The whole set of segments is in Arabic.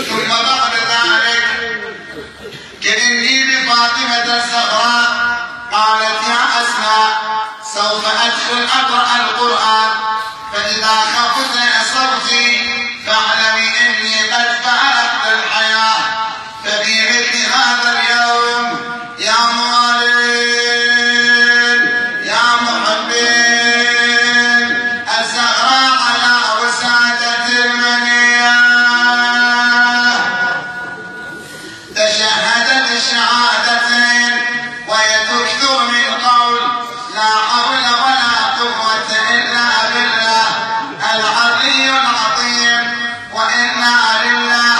ثم بعد ذلك كأني بفاطمة الزهراء قالت يا أسماء سوف أدخل أقرأ القرآن فإذا خفت صوتي فاعلمي إني قد فارقت الحياة ففي مثل هذا اليوم يا موالين يا محبين الزهراء على وسادة المنية تشهدت الشهادتين وهي تكثر من قول لا حول ولا قوة إلا بالله العلي العظيم وإنا لله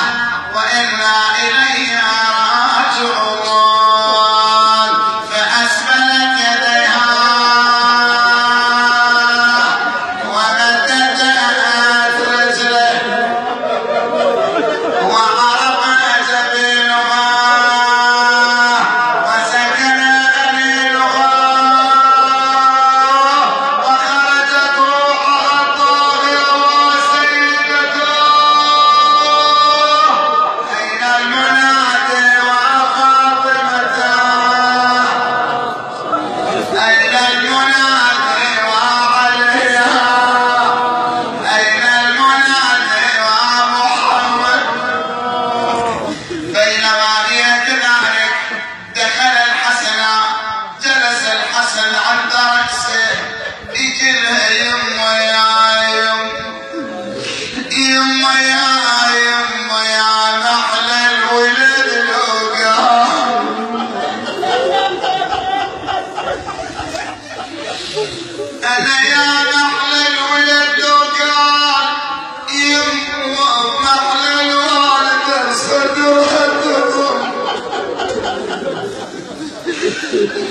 وإنا إليه راجعون فأسفلت يديها ومدت رجله وعرف جبينها وسكن قليلها وخرجت روحها الطاهرة وسيدتها أين المنادي وفاطمته أين المنادي وعليها أين المنادي ومحمد بينما هي كذلك دخل الحسن جلس الحسن عند رأسه يجلها يما يا يما يا يما يا نحل الولد لقاه أنا يا نحل الولد لقاه يما نحل الوالد الصدر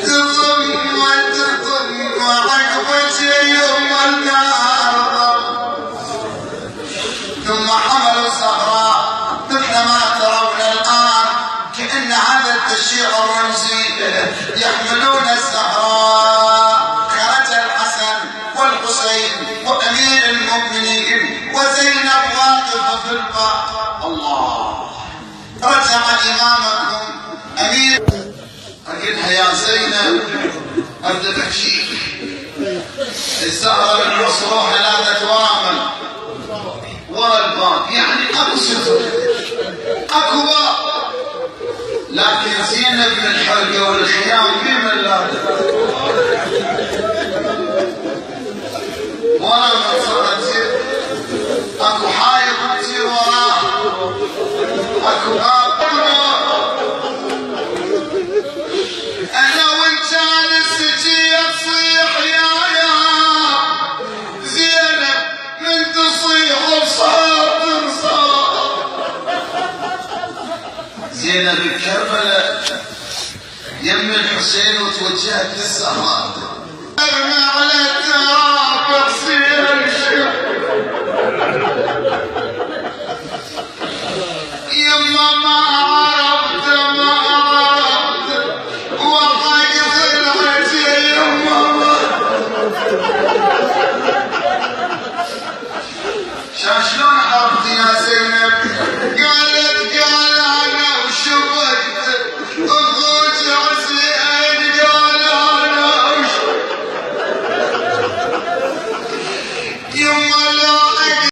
تضم وعقبت يما النار ثم حملوا الزهراء مثل ما ترون الآن كأن هذا التشييع الرمزي يحملون الزهراء خرج الحسن والحسين وأمير المؤمنين وزينب واقفة في الباب الله رجع إمامكم أمير أقولها يا زينب أبدأ تكشيف الزهرة بالمصروحة لا تتوامل ورا الباب يعني اكو ستر اكو باب لكن زينب من الحلقة والخيام من اللاذة ورا المنصورة تصير اكو حايط تصير وراه اكو باب انا وانت نسجي تصيح يا زينب من تصيح وصابر صار زينب بكربلاء يم الحسين وتوجهت للزهراء ارمي على التراب تصير الشيخ يما ما عرفت وقايف العجي يما شلون عرفت يا زينب قالت قال انا وشفت اخوك حسين قال انا وشفت يما